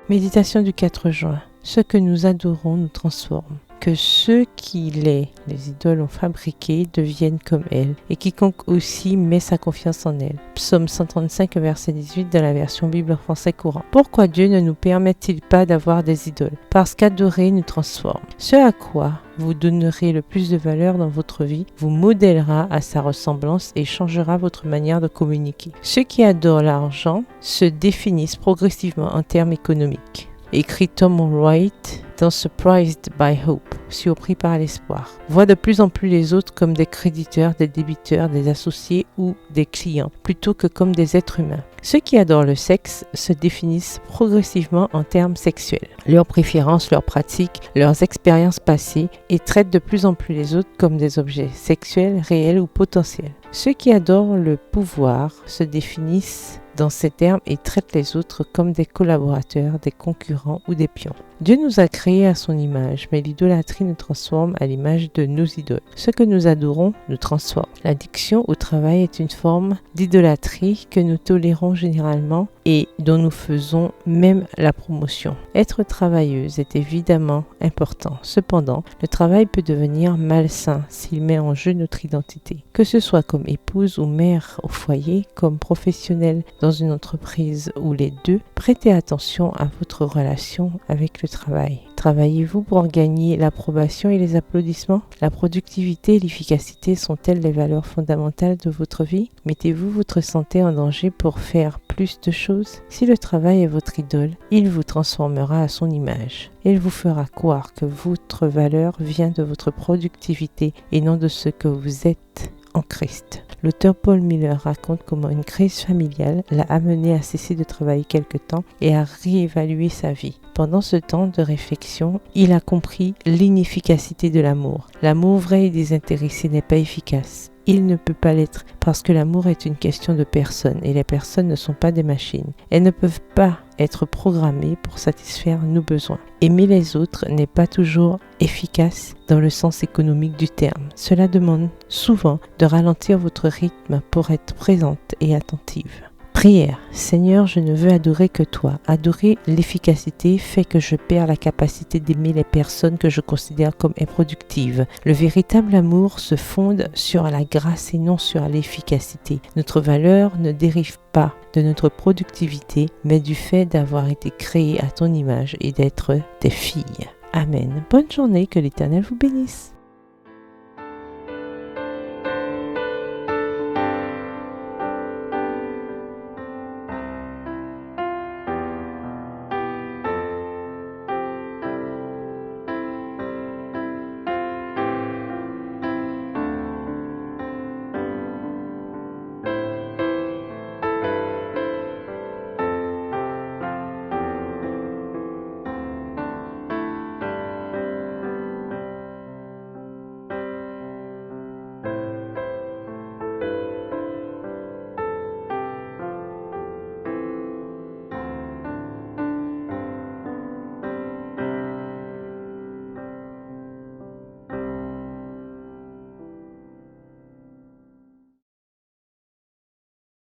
Méditation du 4 juin. Ce que nous adorons nous transforme. Que ceux qui les idoles ont fabriquées deviennent comme elles, et quiconque aussi met sa confiance en elles. Psaume 135, verset 18 de la version Bible français courant. Pourquoi Dieu ne nous permet-il pas d'avoir des idoles? Parce qu'adorer nous transforme. Ce à quoi vous donnerez le plus de valeur dans votre vie vous modèlera à sa ressemblance et changera votre manière de communiquer. Ceux qui adorent l'argent se définissent progressivement en termes économiques. Écrit Tom Wright dans Surprised by Hope, surpris par l'espoir. Voit de plus en plus les autres comme des créditeurs, des débiteurs, des associés ou des clients, plutôt que comme des êtres humains. Ceux qui adorent le sexe se définissent progressivement en termes sexuels, leurs préférences, leurs pratiques, leurs expériences passées et traitent de plus en plus les autres comme des objets sexuels, réels ou potentiels. Ceux qui adorent le pouvoir se définissent dans ces termes et traitent les autres comme des collaborateurs, des concurrents ou des pions. Dieu nous a créés à son image, mais l'idolâtrie nous transforme à l'image de nos idoles. Ce que nous adorons nous transforme. L'addiction au travail est une forme d'idolâtrie que nous tolérons généralement et dont nous faisons même la promotion. Être travailleuse est évidemment important. Cependant, le travail peut devenir malsain s'il met en jeu notre identité. Que ce soit comme épouse ou mère au foyer, comme professionnelle dans une entreprise ou les deux, prêtez attention à votre relation avec le travail. Travaillez-vous pour gagner l'approbation et les applaudissements? La productivité et l'efficacité sont-elles les valeurs fondamentales de votre vie? Mettez-vous votre santé en danger pour faire plus de choses? Si le travail est votre idole, il vous transformera à son image. Il vous fera croire que votre valeur vient de votre productivité et non de ce que vous êtes en Christ. L'auteur Paul Miller raconte comment une crise familiale l'a amené à cesser de travailler quelque temps et à réévaluer sa vie. Pendant ce temps de réflexion, il a compris l'inefficacité de l'amour. L'amour vrai et désintéressé n'est pas efficace. Il ne peut pas l'être parce que l'amour est une question de personnes et les personnes ne sont pas des machines. Elles ne peuvent pas être programmées pour satisfaire nos besoins. Aimer les autres n'est pas toujours efficace dans le sens économique du terme. Cela demande souvent de ralentir votre rythme pour être présente et attentive. Prière. Seigneur, je ne veux adorer que toi. Adorer l'efficacité fait que je perds la capacité d'aimer les personnes que je considère comme improductives. Le véritable amour se fonde sur la grâce et non sur l'efficacité. Notre valeur ne dérive pas de notre productivité, mais du fait d'avoir été créés à ton image et d'être tes filles. Amen. Bonne journée, que l'Éternel vous bénisse.